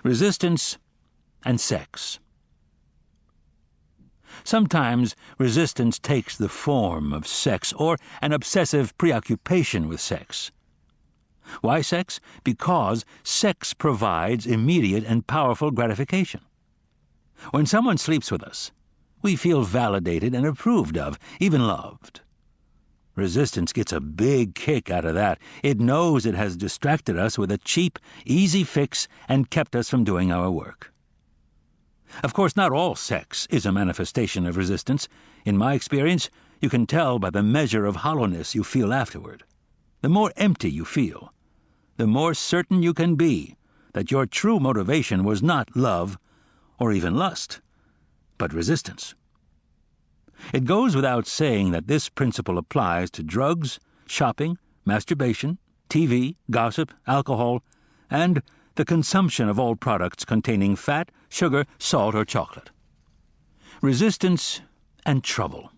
Resistance and sex. Sometimes resistance takes the form of sex or an obsessive preoccupation with sex. Why sex? Because sex provides immediate and powerful gratification. When someone sleeps with us, we feel validated and approved of, even loved. Resistance gets a big kick out of that. It knows it has distracted us with a cheap, easy fix and kept us from doing our work. Of course, not all sex is a manifestation of resistance. In my experience, you can tell by the measure of hollowness you feel afterward. The more empty you feel, the more certain you can be that your true motivation was not love or even lust, but resistance. It goes without saying that this principle applies to drugs, shopping, masturbation, TV, gossip, alcohol, and the consumption of all products containing fat, sugar, salt, or chocolate. Resistance and trouble.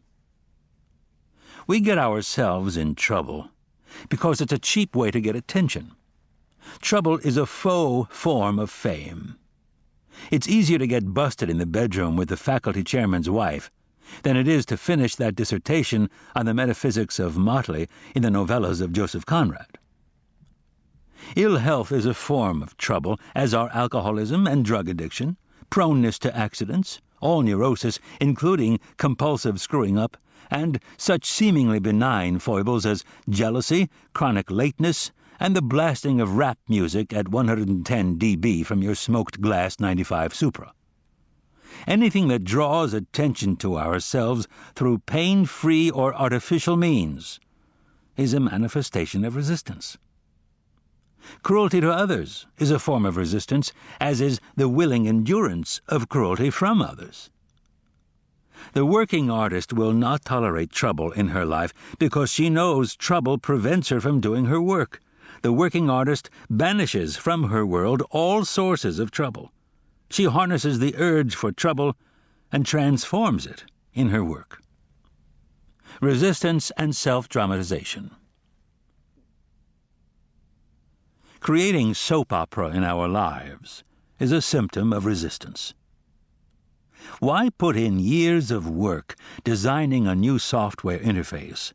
We get ourselves in trouble because it's a cheap way to get attention. Trouble is a faux form of fame. It's easier to get busted in the bedroom with the faculty chairman's wife than it is to finish that dissertation on the metaphysics of motley in the novellas of Joseph Conrad. Ill health is a form of trouble, as are alcoholism and drug addiction, proneness to accidents, all neurosis, including compulsive screwing up, and such seemingly benign foibles as jealousy, chronic lateness, and the blasting of rap music at 110 dB from your smoked glass 95 Supra. Anything that draws attention to ourselves through pain-free or artificial means is a manifestation of resistance. Cruelty to others is a form of resistance, as is the willing endurance of cruelty from others. The working artist will not tolerate trouble in her life because she knows trouble prevents her from doing her work. The working artist banishes from her world all sources of trouble. She harnesses the urge for trouble and transforms it in her work. Resistance and self-dramatization. Creating soap opera in our lives is a symptom of resistance. Why put in years of work designing a new software interface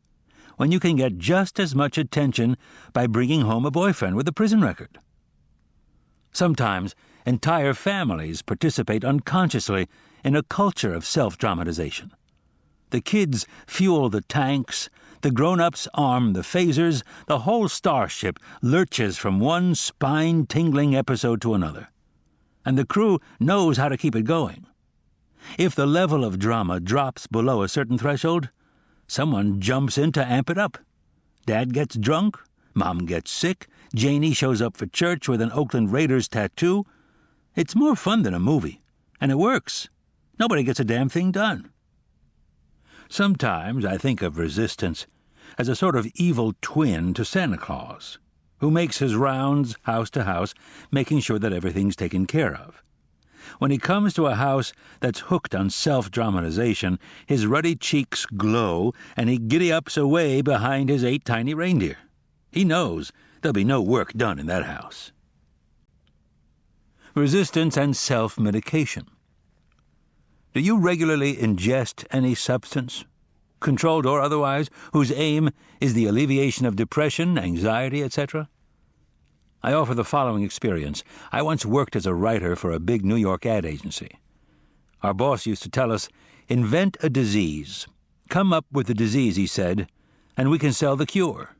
when you can get just as much attention by bringing home a boyfriend with a prison record? Sometimes entire families participate unconsciously in a culture of self-dramatization. The kids fuel the tanks, the grown-ups arm the phasers, the whole starship lurches from one spine-tingling episode to another. And the crew knows how to keep it going. If the level of drama drops below a certain threshold, someone jumps in to amp it up. Dad gets drunk, Mom gets sick, Janie shows up for church with an Oakland Raiders tattoo. It's more fun than a movie, and it works. Nobody gets a damn thing done. Sometimes I think of resistance as a sort of evil twin to Santa Claus, who makes his rounds house to house, making sure that everything's taken care of. When he comes to a house that's hooked on self-dramatization, his ruddy cheeks glow, and he giddy-ups away behind his 8 tiny reindeer. He knows there'll be no work done in that house. Resistance and self-medication. Do you regularly ingest any substance, controlled or otherwise, whose aim is the alleviation of depression, anxiety, etc.? I offer the following experience. I once worked as a writer for a big New York ad agency. Our boss used to tell us, invent a disease. Come up with the disease, he said, and we can sell the cure.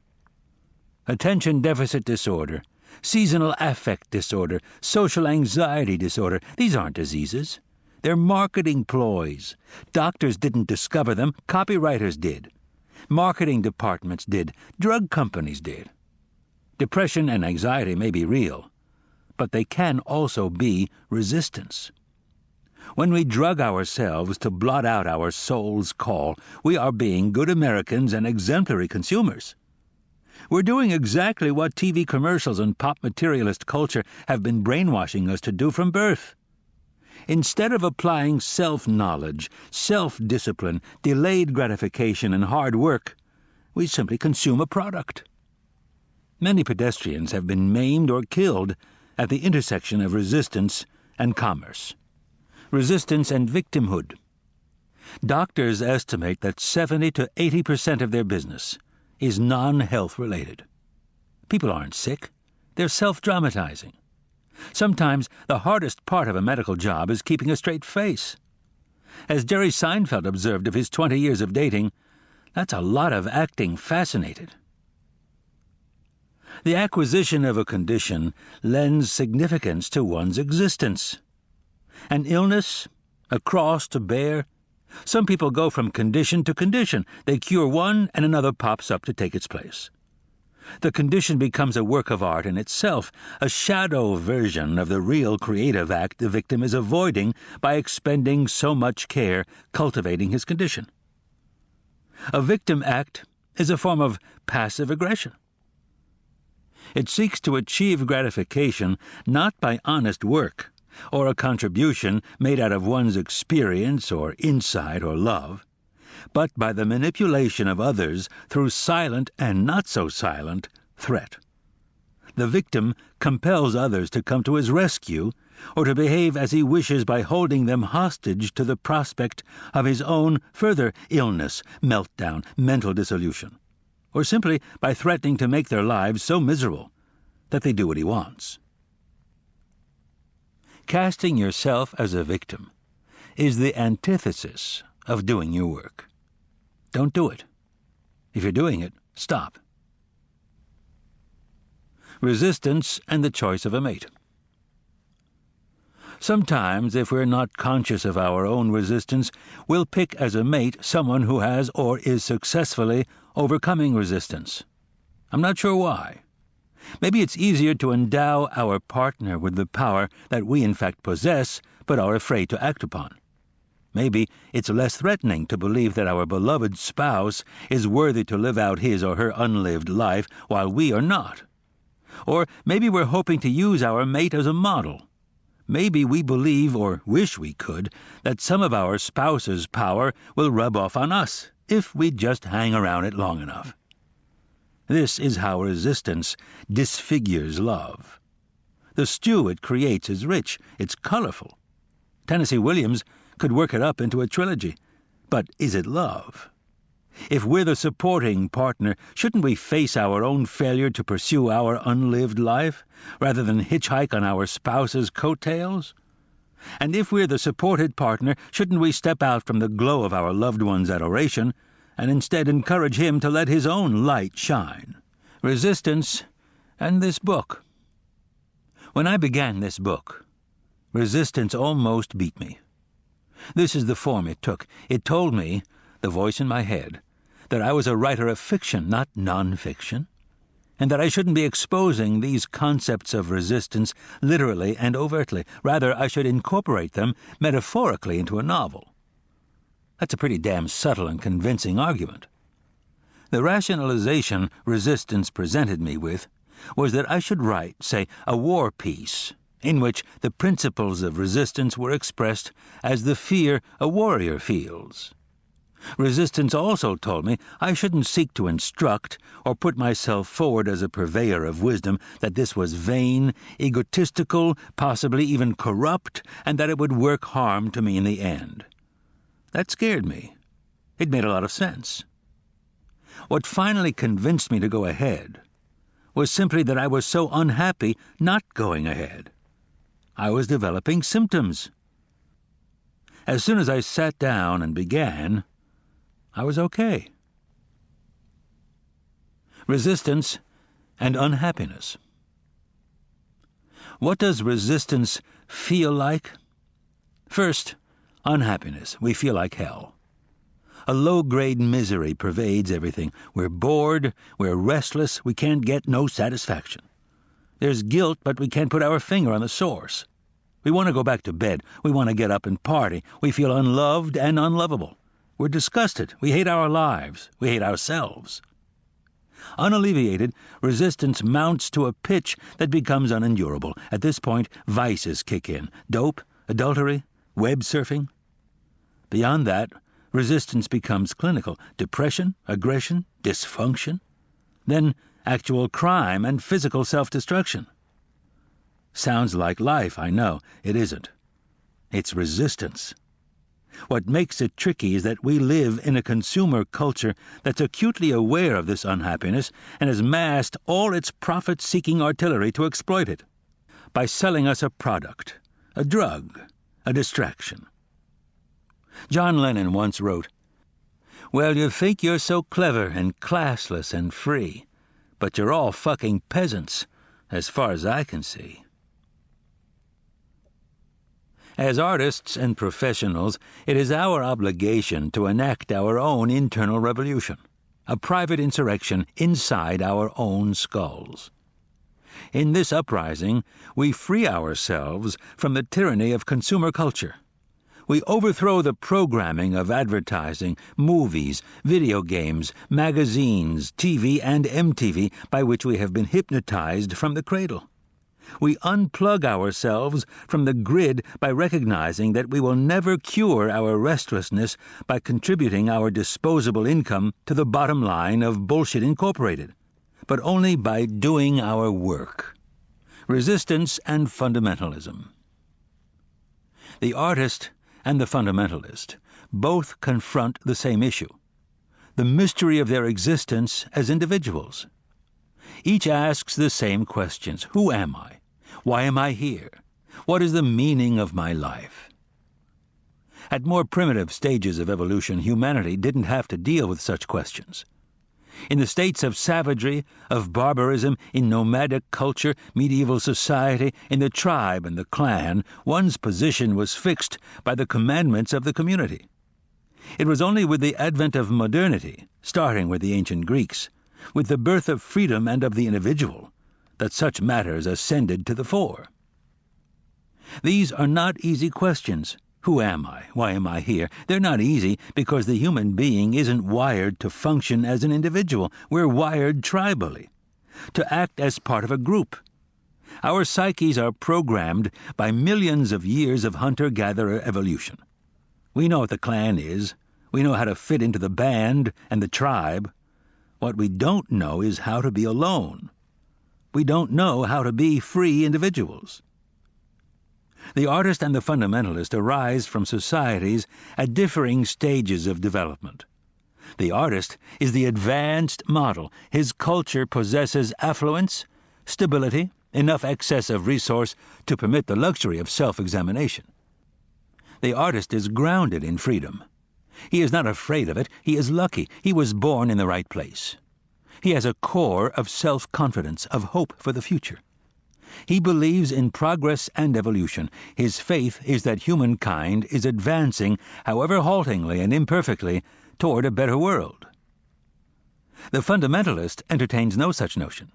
Attention deficit disorder, seasonal affect disorder, social anxiety disorder. These aren't diseases. They're marketing ploys. Doctors didn't discover them. Copywriters did. Marketing departments did. Drug companies did. Depression and anxiety may be real, but they can also be resistance. When we drug ourselves to blot out our soul's call, we are being good Americans and exemplary consumers. We're doing exactly what TV commercials and pop materialist culture have been brainwashing us to do from birth. Instead of applying self-knowledge, self-discipline, delayed gratification, and hard work, we simply consume a product. Many pedestrians have been maimed or killed at the intersection of resistance and commerce. Resistance and victimhood. Doctors estimate that 70 to 80% of their business is non-health related. People aren't sick. They're self-dramatizing. Sometimes the hardest part of a medical job is keeping a straight face. As Jerry Seinfeld observed of his 20 years of dating, that's a lot of acting fascinated. The acquisition of a condition lends significance to one's existence. An illness, a cross to bear. Some people go from condition to condition. They cure one and another pops up to take its place. The condition becomes a work of art in itself, a shadow version of the real creative act the victim is avoiding by expending so much care cultivating his condition. A victim act is a form of passive aggression. It seeks to achieve gratification not by honest work or a contribution made out of one's experience or insight or love, but by the manipulation of others through silent and not-so-silent threat. The victim compels others to come to his rescue or to behave as he wishes by holding them hostage to the prospect of his own further illness, meltdown, mental dissolution, or simply by threatening to make their lives so miserable that they do what he wants. Casting yourself as a victim is the antithesis of doing your work. Don't do it. If you're doing it, stop. Resistance and the choice of a mate. Sometimes, if we're not conscious of our own resistance, we'll pick as a mate someone who has or is successfully overcoming resistance. I'm not sure why. Maybe it's easier to endow our partner with the power that we in fact possess but are afraid to act upon. Maybe it's less threatening to believe that our beloved spouse is worthy to live out his or her unlived life while we are not. Or maybe we're hoping to use our mate as a model. Maybe we believe, or wish we could, that some of our spouse's power will rub off on us if we just hang around it long enough. This is how resistance disfigures love. The stew it creates is rich, it's colorful. Tennessee Williams could work it up into a trilogy. But is it love? If we're the supporting partner, shouldn't we face our own failure to pursue our unlived life, rather than hitchhike on our spouse's coattails? And if we're the supported partner, shouldn't we step out from the glow of our loved one's adoration, and instead encourage him to let his own light shine? Resistance and this book. When I began this book, resistance almost beat me. This is the form it took. It told me, the voice in my head, that I was a writer of fiction, not non-fiction, and that I shouldn't be exposing these concepts of resistance literally and overtly. Rather, I should incorporate them metaphorically into a novel. That's a pretty damn subtle and convincing argument. The rationalization resistance presented me with was that I should write, say, a war piece, in which the principles of resistance were expressed as the fear a warrior feels. Resistance also told me I shouldn't seek to instruct or put myself forward as a purveyor of wisdom, that this was vain, egotistical, possibly even corrupt, and that it would work harm to me in the end. That scared me. It made a lot of sense. What finally convinced me to go ahead was simply that I was so unhappy not going ahead. I was developing symptoms. As soon as I sat down and began, I was okay. Resistance and unhappiness. What does resistance feel like? First, unhappiness. We feel like hell. A low-grade misery pervades everything. We're bored, we're restless, we can't get no satisfaction. There's guilt, but we can't put our finger on the source. We want to go back to bed. We want to get up and party. We feel unloved and unlovable. We're disgusted. We hate our lives. We hate ourselves. Unalleviated, resistance mounts to a pitch that becomes unendurable. At this point, vices kick in. Dope, adultery, web surfing. Beyond that, resistance becomes clinical. Depression, aggression, dysfunction. Then actual crime and physical self-destruction. Sounds like life, I know. It isn't. It's resistance. What makes it tricky is that we live in a consumer culture that's acutely aware of this unhappiness and has massed all its profit-seeking artillery to exploit it by selling us a product, a drug, a distraction. John Lennon once wrote, "Well, you think you're so clever and classless and free, but you're all fucking peasants, as far as I can see." As artists and professionals, it is our obligation to enact our own internal revolution, a private insurrection inside our own skulls. In this uprising, we free ourselves from the tyranny of consumer culture. We overthrow the programming of advertising, movies, video games, magazines, TV, and MTV by which we have been hypnotized from the cradle. We unplug ourselves from the grid by recognizing that we will never cure our restlessness by contributing our disposable income to the bottom line of Bullshit Incorporated, but only by doing our work. Resistance and fundamentalism. The artist and the fundamentalist both confront the same issue, the mystery of their existence as individuals. Each asks the same questions. Who am I? Why am I here? What is the meaning of my life? At more primitive stages of evolution, humanity didn't have to deal with such questions. In the states of savagery, of barbarism, in nomadic culture, medieval society, in the tribe and the clan, one's position was fixed by the commandments of the community. It was only with the advent of modernity, starting with the ancient Greeks, with the birth of freedom and of the individual, that such matters ascended to the fore. These are not easy questions. Who am I? Why am I here? They're not easy because the human being isn't wired to function as an individual. We're wired tribally, to act as part of a group. Our psyches are programmed by millions of years of hunter-gatherer evolution. We know what the clan is. We know how to fit into the band and the tribe. What we don't know is how to be alone. We don't know how to be free individuals. The artist and the fundamentalist arise from societies at differing stages of development. The artist is the advanced model. His culture possesses affluence, stability, enough excess of resource to permit the luxury of self-examination. The artist is grounded in freedom. He is not afraid of it. He is lucky. He was born in the right place. He has a core of self-confidence, of hope for the future. He believes in progress and evolution. His faith is that humankind is advancing, however haltingly and imperfectly, toward a better world. The fundamentalist entertains no such notion.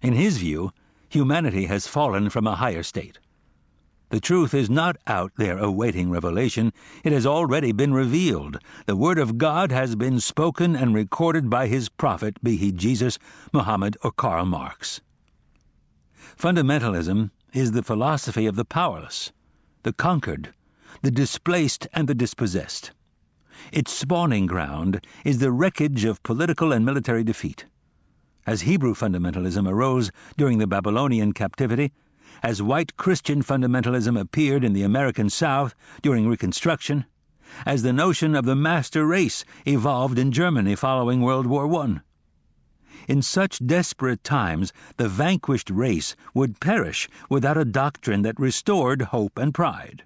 In his view, humanity has fallen from a higher state. The truth is not out there awaiting revelation. It has already been revealed. The Word of God has been spoken and recorded by His prophet, be he Jesus, Muhammad, or Karl Marx. Fundamentalism is the philosophy of the powerless, the conquered, the displaced, and the dispossessed. Its spawning ground is the wreckage of political and military defeat. As Hebrew fundamentalism arose during the Babylonian captivity, as white Christian fundamentalism appeared in the American South during Reconstruction, as the notion of the master race evolved in Germany following World War I. In such desperate times, the vanquished race would perish without a doctrine that restored hope and pride.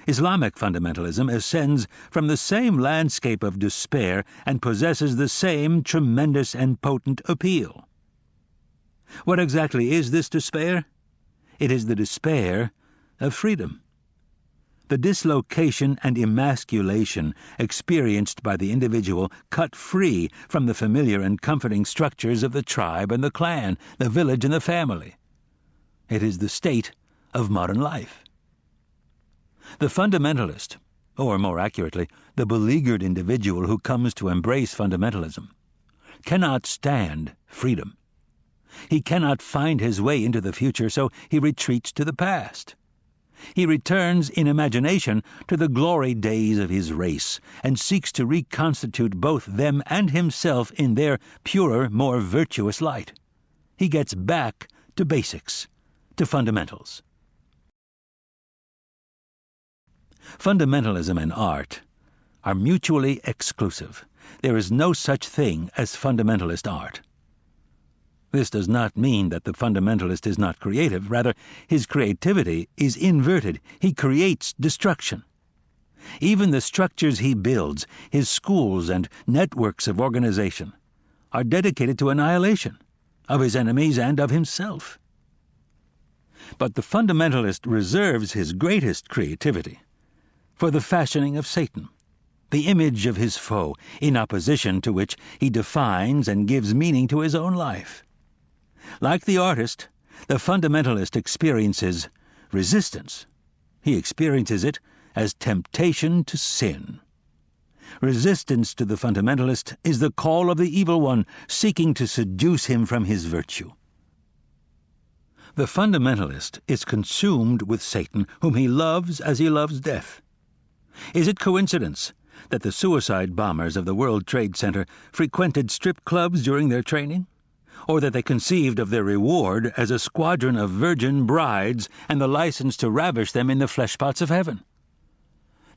Islamic fundamentalism ascends from the same landscape of despair and possesses the same tremendous and potent appeal. What exactly is this despair? It is the despair of freedom. The dislocation and emasculation experienced by the individual cut free from the familiar and comforting structures of the tribe and the clan, the village and the family. It is the state of modern life. The fundamentalist, or more accurately, the beleaguered individual who comes to embrace fundamentalism, cannot stand freedom. He cannot find his way into the future, so he retreats to the past. He returns in imagination to the glory days of his race and seeks to reconstitute both them and himself in their purer, more virtuous light. He gets back to basics, to fundamentals. Fundamentalism and art are mutually exclusive. There is no such thing as fundamentalist art. This does not mean that the fundamentalist is not creative. Rather, his creativity is inverted. He creates destruction. Even the structures he builds, his schools and networks of organization, are dedicated to annihilation of his enemies and of himself. But the fundamentalist reserves his greatest creativity for the fashioning of Satan, the image of his foe, in opposition to which he defines and gives meaning to his own life. Like the artist, the fundamentalist experiences resistance. He experiences it as temptation to sin. Resistance to the fundamentalist is the call of the evil one, seeking to seduce him from his virtue. The fundamentalist is consumed with Satan, whom he loves as he loves death. Is it coincidence that the suicide bombers of the World Trade Center frequented strip clubs during their training? Or that they conceived of their reward as a squadron of virgin brides and the license to ravish them in the fleshpots of heaven?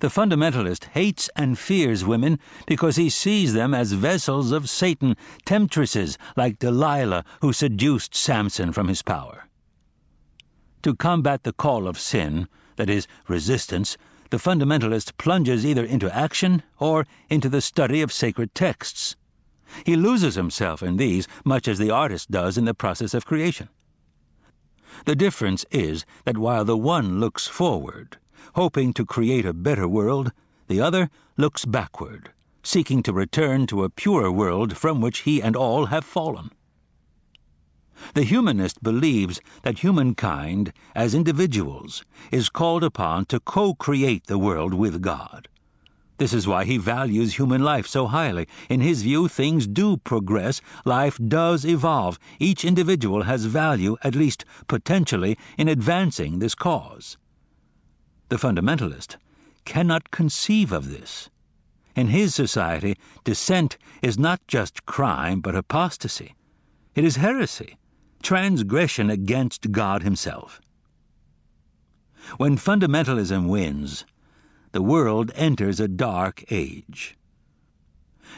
The fundamentalist hates and fears women because he sees them as vessels of Satan, temptresses like Delilah, who seduced Samson from his power. To combat the call of sin, that is, resistance, the fundamentalist plunges either into action or into the study of sacred texts. He loses himself in these, much as the artist does in the process of creation. The difference is that while the one looks forward, hoping to create a better world, the other looks backward, seeking to return to a purer world from which he and all have fallen. The humanist believes that humankind, as individuals, is called upon to co-create the world with God. This is why he values human life so highly. In his view, things do progress, life does evolve. Each individual has value, at least potentially, in advancing this cause. The fundamentalist cannot conceive of this. In his society, dissent is not just crime, but apostasy. It is heresy, transgression against God himself. When fundamentalism wins, the world enters a dark age.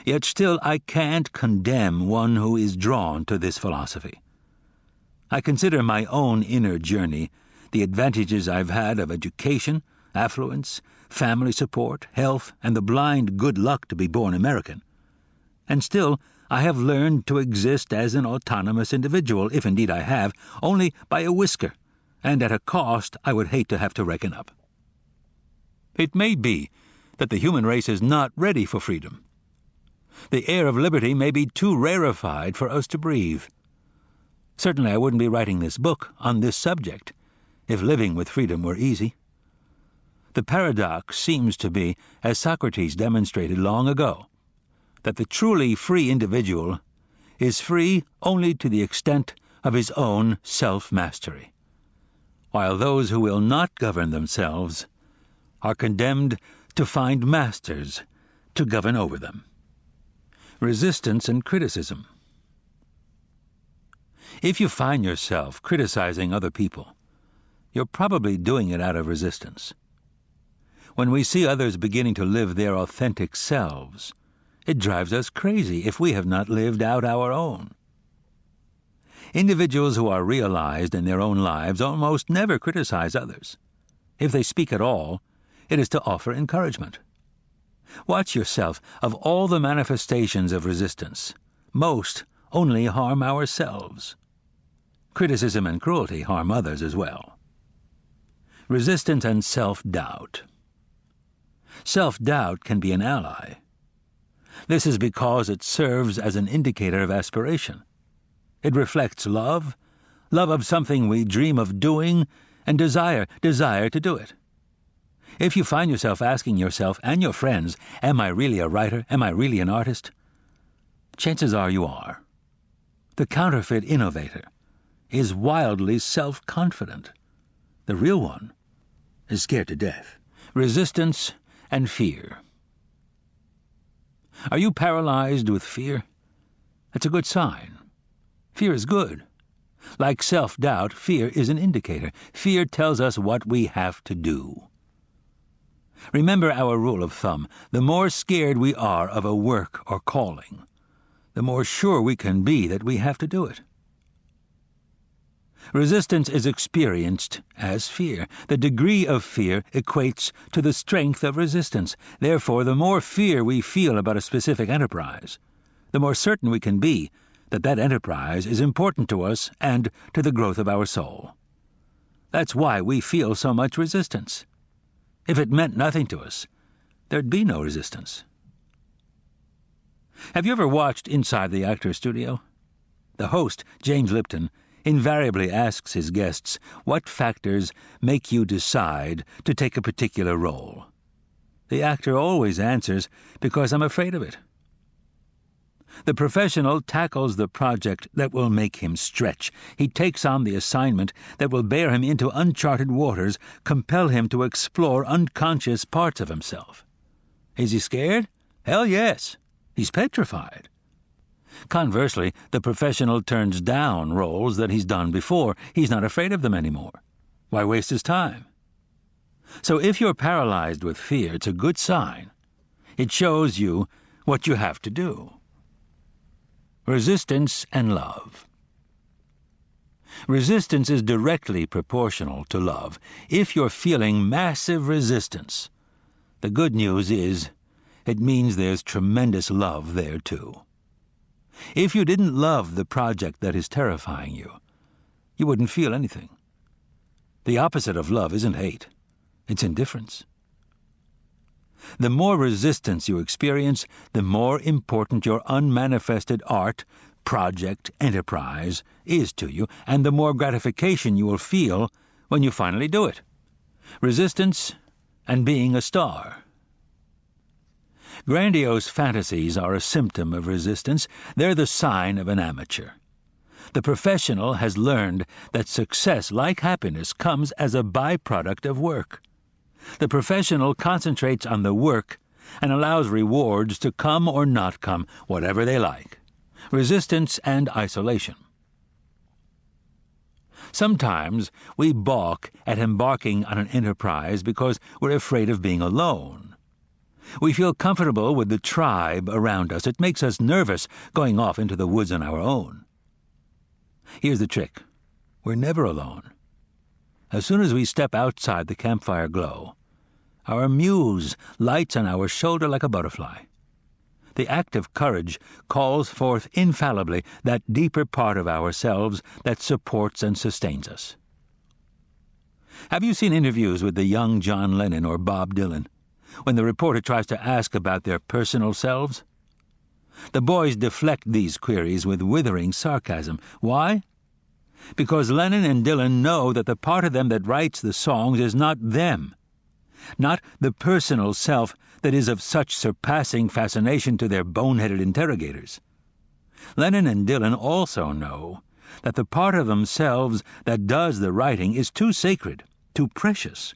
Yet still I can't condemn one who is drawn to this philosophy. I consider my own inner journey, the advantages I've had of education, affluence, family support, health, and the blind good luck to be born American. And still I have learned to exist as an autonomous individual, if indeed I have, only by a whisker, and at a cost I would hate to have to reckon up. It may be that the human race is not ready for freedom. The air of liberty may be too rarefied for us to breathe. Certainly I wouldn't be writing this book on this subject if living with freedom were easy. The paradox seems to be, as Socrates demonstrated long ago, that the truly free individual is free only to the extent of his own self-mastery, while those who will not govern themselves are condemned to find masters to govern over them. Resistance and criticism. If you find yourself criticizing other people, you're probably doing it out of resistance. When we see others beginning to live their authentic selves, it drives us crazy if we have not lived out our own. Individuals who are realized in their own lives almost never criticize others. If they speak at all, it is to offer encouragement. Watch yourself. Of all the manifestations of resistance, most only harm ourselves. Criticism and cruelty harm others as well. Resistance and self-doubt. Self-doubt can be an ally. This is because it serves as an indicator of aspiration. It reflects love of something we dream of doing, and desire to do it. If you find yourself asking yourself and your friends, am I really a writer? Am I really an artist? Chances are you are. The counterfeit innovator is wildly self-confident. The real one is scared to death. Resistance and fear. Are you paralyzed with fear? That's a good sign. Fear is good. Like self-doubt, fear is an indicator. Fear tells us what we have to do. Remember our rule of thumb. The more scared we are of a work or calling, the more sure we can be that we have to do it. Resistance is experienced as fear. The degree of fear equates to the strength of resistance. Therefore, the more fear we feel about a specific enterprise, the more certain we can be that that enterprise is important to us and to the growth of our soul. That's why we feel so much resistance. If it meant nothing to us, there'd be no resistance. Have you ever watched Inside the Actor's Studio? The host, James Lipton, invariably asks his guests, what factors make you decide to take a particular role? The actor always answers, because I'm afraid of it. The professional tackles the project that will make him stretch. He takes on the assignment that will bear him into uncharted waters, compel him to explore unconscious parts of himself. Is he scared? Hell yes. He's petrified. Conversely, the professional turns down roles that he's done before. He's not afraid of them anymore. Why waste his time? So if you're paralyzed with fear, it's a good sign. It shows you what you have to do. Resistance and love. Resistance is directly proportional to love. If you're feeling massive resistance, the good news is it means there's tremendous love there too. If you didn't love the project that is terrifying you, you wouldn't feel anything. The opposite of love isn't hate, it's indifference. The more resistance you experience, the more important your unmanifested art, project, enterprise is to you, and the more gratification you will feel when you finally do it. Resistance and being a star. Grandiose fantasies are a symptom of resistance. They're the sign of an amateur. The professional has learned that success, like happiness, comes as a byproduct of work. The professional concentrates on the work and allows rewards to come or not come, whatever they like. Resistance and isolation. Sometimes we balk at embarking on an enterprise because we're afraid of being alone. We feel comfortable with the tribe around us. It makes us nervous going off into the woods on our own. Here's the trick. We're never alone. As soon as we step outside the campfire glow, our muse lights on our shoulder like a butterfly. The act of courage calls forth infallibly that deeper part of ourselves that supports and sustains us. Have you seen interviews with the young John Lennon or Bob Dylan, when the reporter tries to ask about their personal selves? The boys deflect these queries with withering sarcasm. Why? Because Lennon and Dylan know that the part of them that writes the songs is not them, not the personal self that is of such surpassing fascination to their boneheaded interrogators. Lennon and Dylan also know that the part of themselves that does the writing is too sacred, too precious,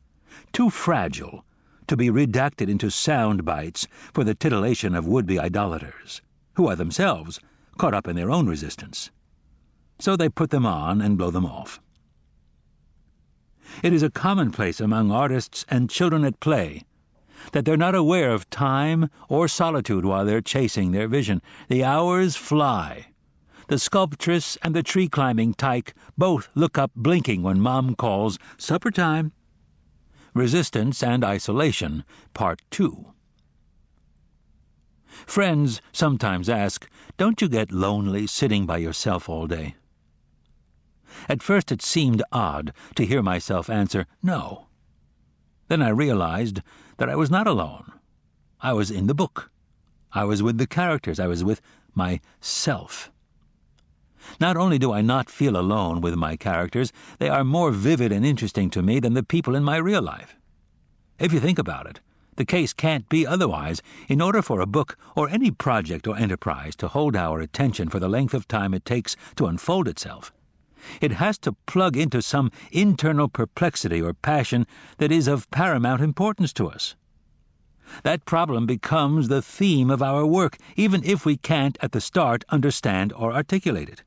too fragile to be redacted into sound bites for the titillation of would-be idolaters, who are themselves caught up in their own resistance. So they put them on and blow them off. It is a commonplace among artists and children at play that they're not aware of time or solitude while they're chasing their vision. The hours fly. The sculptress and the tree-climbing tyke both look up blinking when Mom calls, "Supper time." Resistance and Isolation, Part 2. Friends sometimes ask, don't you get lonely sitting by yourself all day? At first it seemed odd to hear myself answer, no. Then I realized that I was not alone. I was in the book. I was with the characters. I was with myself. Not only do I not feel alone with my characters, they are more vivid and interesting to me than the people in my real life. If you think about it, the case can't be otherwise. In order for a book or any project or enterprise to hold our attention for the length of time it takes to unfold itself, it has to plug into some internal perplexity or passion that is of paramount importance to us. That problem becomes the theme of our work, even if we can't at the start understand or articulate it.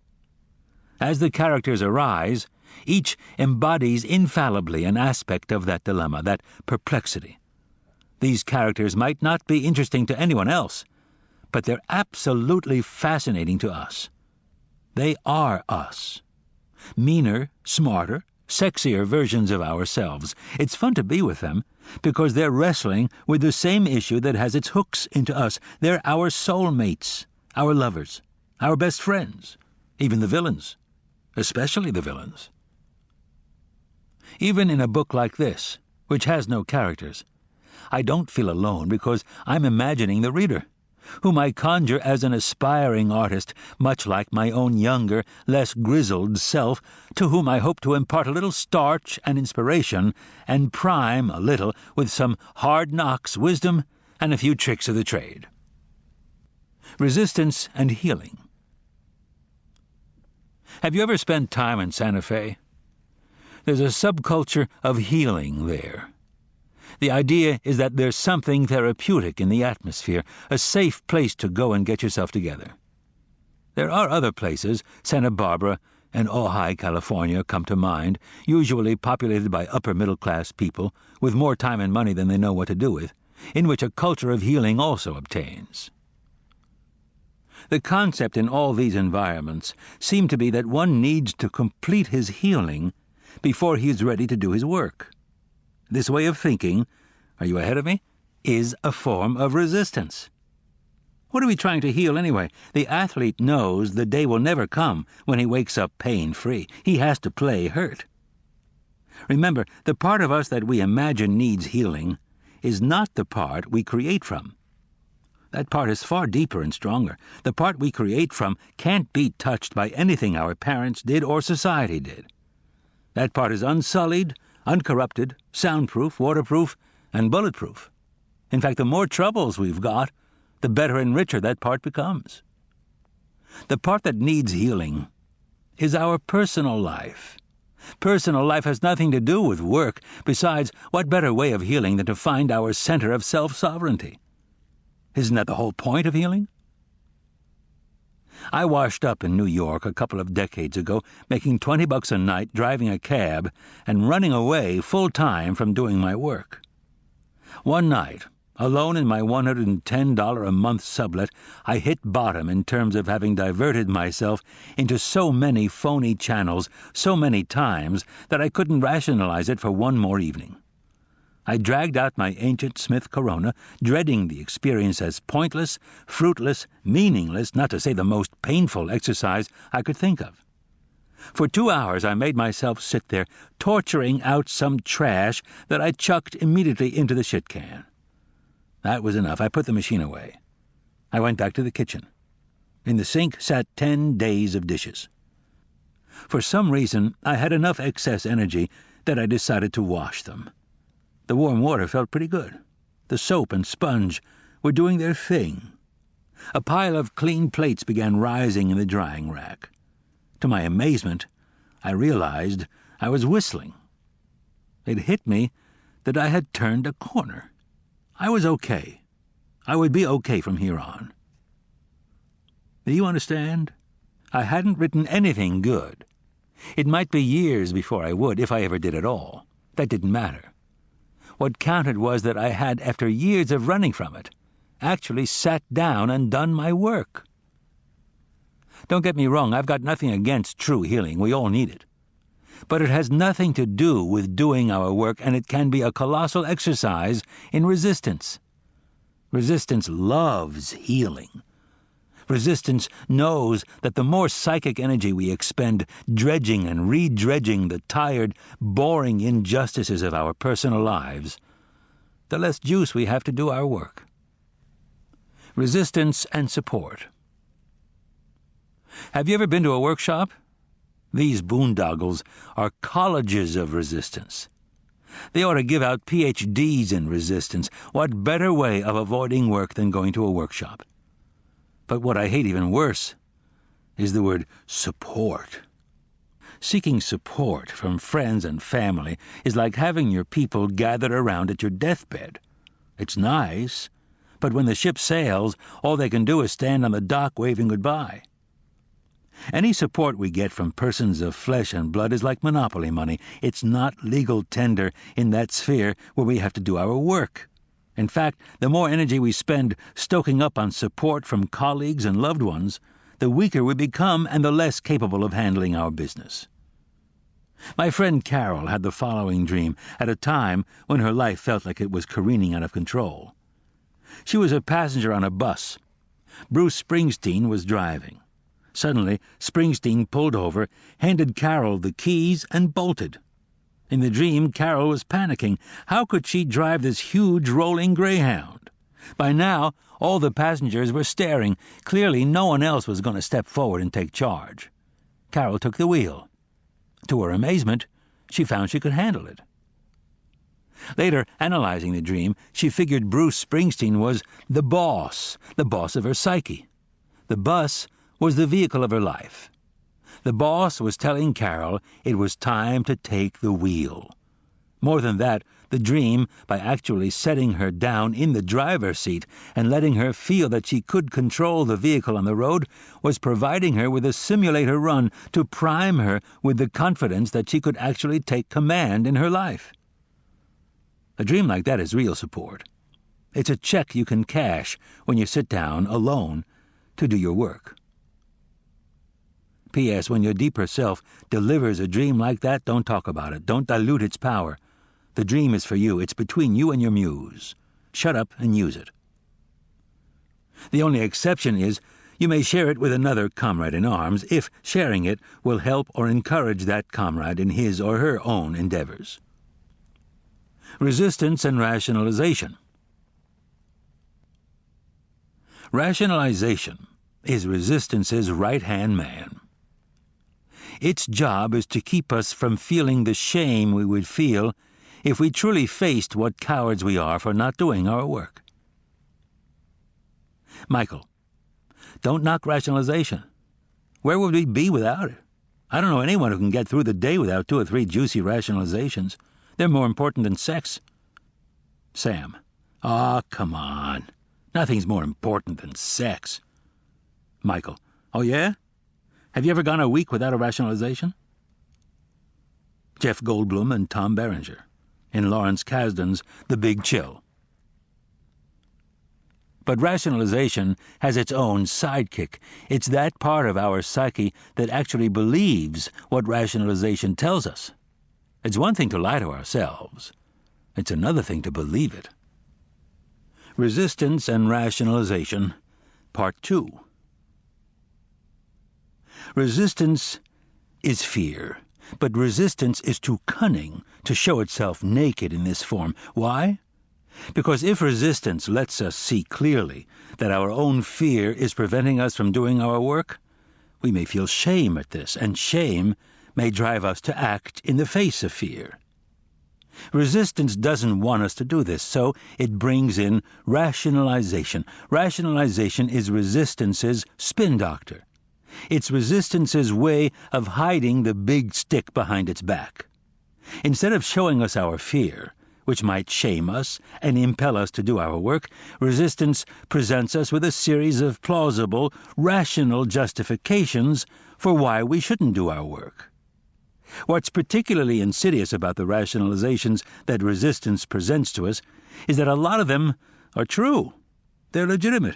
As the characters arise, each embodies infallibly an aspect of that dilemma, that perplexity. These characters might not be interesting to anyone else, but they're absolutely fascinating to us. They are us. Meaner, smarter, sexier versions of ourselves. It's fun to be with them, because they're wrestling with the same issue that has its hooks into us. They're our soulmates, our lovers, our best friends, even the villains, especially the villains. Even in a book like this, which has no characters, I don't feel alone because I'm imagining the reader, whom I conjure as an aspiring artist, much like my own younger, less grizzled self, to whom I hope to impart a little starch and inspiration, and prime a little with some hard knocks, wisdom, and a few tricks of the trade. Resistance and healing. Have you ever spent time in Santa Fe? There's a subculture of healing there. The idea is that there's something therapeutic in the atmosphere, a safe place to go and get yourself together. There are other places, Santa Barbara and Ojai, California, come to mind, usually populated by upper-middle-class people, with more time and money than they know what to do with, in which a culture of healing also obtains. The concept in all these environments seems to be that one needs to complete his healing before he is ready to do his work. This way of thinking, are you ahead of me, is a form of resistance. What are we trying to heal anyway? The athlete knows the day will never come when he wakes up pain-free. He has to play hurt. Remember, the part of us that we imagine needs healing is not the part we create from. That part is far deeper and stronger. The part we create from can't be touched by anything our parents did or society did. That part is unsullied, uncorrupted, soundproof, waterproof, and bulletproof. In fact, the more troubles we've got, the better and richer that part becomes. The part that needs healing is our personal life. Personal life has nothing to do with work. Besides, what better way of healing than to find our center of self-sovereignty? Isn't that the whole point of healing? I washed up in New York a couple of decades ago, making $20 a night driving a cab and running away full-time from doing my work. One night, alone in my $110 a month sublet, I hit bottom in terms of having diverted myself into so many phony channels so many times that I couldn't rationalize it for one more evening. I dragged out my ancient Smith Corona, dreading the experience as pointless, fruitless, meaningless, not to say the most painful exercise I could think of. For 2 hours I made myself sit there, torturing out some trash that I chucked immediately into the shit can. That was enough. I put the machine away. I went back to the kitchen. In the sink sat 10 days of dishes. For some reason, I had enough excess energy that I decided to wash them. The warm water felt pretty good. The soap and sponge were doing their thing. A pile of clean plates began rising in the drying rack. To my amazement, I realized I was whistling. It hit me that I had turned a corner. I was okay. I would be okay from here on. Do you understand? I hadn't written anything good. It might be years before I would, if I ever did at all. That didn't matter. What counted was that I had, after years of running from it, actually sat down and done my work. Don't get me wrong, I've got nothing against true healing. We all need it. But it has nothing to do with doing our work, and it can be a colossal exercise in resistance. Resistance loves healing. Resistance knows that the more psychic energy we expend dredging and re-dredging the tired, boring injustices of our personal lives, the less juice we have to do our work. Resistance and support. Have you ever been to a workshop? These boondoggles are colleges of resistance. They ought to give out PhDs in resistance. What better way of avoiding work than going to a workshop? But what I hate even worse is the word support. Seeking support from friends and family is like having your people gathered around at your deathbed. It's nice, but when the ship sails, all they can do is stand on the dock waving goodbye. Any support we get from persons of flesh and blood is like monopoly money. It's not legal tender in that sphere where we have to do our work. In fact, the more energy we spend stoking up on support from colleagues and loved ones, the weaker we become and the less capable of handling our business. My friend Carol had the following dream at a time when her life felt like it was careening out of control. She was a passenger on a bus. Bruce Springsteen was driving. Suddenly, Springsteen pulled over, handed Carol the keys, and bolted. In the dream, Carol was panicking. How could she drive this huge rolling greyhound? By now, all the passengers were staring. Clearly, no one else was going to step forward and take charge. Carol took the wheel. To her amazement, she found she could handle it. Later, analyzing the dream, she figured Bruce Springsteen was the boss of her psyche. The bus was the vehicle of her life. The boss was telling Carol it was time to take the wheel. More than that, the dream, by actually setting her down in the driver's seat and letting her feel that she could control the vehicle on the road, was providing her with a simulator run to prime her with the confidence that she could actually take command in her life. A dream like that is real support. It's a check you can cash when you sit down alone to do your work. P.S. When your deeper self delivers a dream like that, don't talk about it. Don't dilute its power. The dream is for you. It's between you and your muse. Shut up and use it. The only exception is you may share it with another comrade in arms if sharing it will help or encourage that comrade in his or her own endeavors. Resistance and rationalization. Rationalization is resistance's right-hand man. Its job is to keep us from feeling the shame we would feel if we truly faced what cowards we are for not doing our work. Michael, don't knock rationalization. Where would we be without it? I don't know anyone who can get through the day without 2 or 3 juicy rationalizations. They're more important than sex. Sam, come on. Nothing's more important than sex. Michael, oh yeah? Have you ever gone a week without a rationalization? Jeff Goldblum and Tom Berenger, in Lawrence Kasdan's The Big Chill. But rationalization has its own sidekick. It's that part of our psyche that actually believes what rationalization tells us. It's one thing to lie to ourselves. It's another thing to believe it. Resistance and Rationalization, Part 2. Resistance is fear, but resistance is too cunning to show itself naked in this form. Why? Because if resistance lets us see clearly that our own fear is preventing us from doing our work, we may feel shame at this, and shame may drive us to act in the face of fear. Resistance doesn't want us to do this, so it brings in rationalization. Rationalization is resistance's spin doctor. It's resistance's way of hiding the big stick behind its back. Instead of showing us our fear, which might shame us and impel us to do our work, resistance presents us with a series of plausible, rational justifications for why we shouldn't do our work. What's particularly insidious about the rationalizations that resistance presents to us is that a lot of them are true. They're legitimate.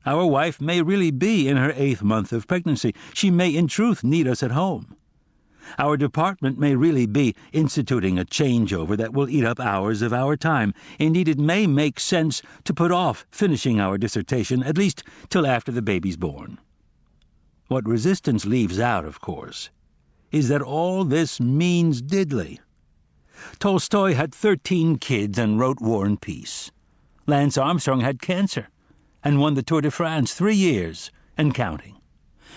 Our wife may really be in her 8th month of pregnancy. She may in truth need us at home. Our department may really be instituting a changeover that will eat up hours of our time. Indeed, it may make sense to put off finishing our dissertation, at least till after the baby's born. What resistance leaves out, of course, is that all this means diddly. Tolstoy had 13 kids and wrote War and Peace. Lance Armstrong had cancer and won the Tour de France 3 years and counting.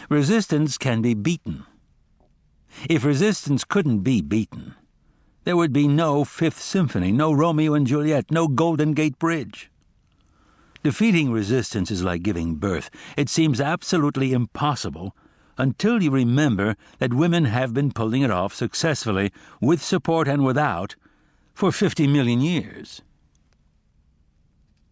Resistance can be beaten. If resistance couldn't be beaten, there would be no Fifth Symphony, no Romeo and Juliet, no Golden Gate Bridge. Defeating resistance is like giving birth. It seems absolutely impossible until you remember that women have been pulling it off successfully, with support and without, for 50 million years.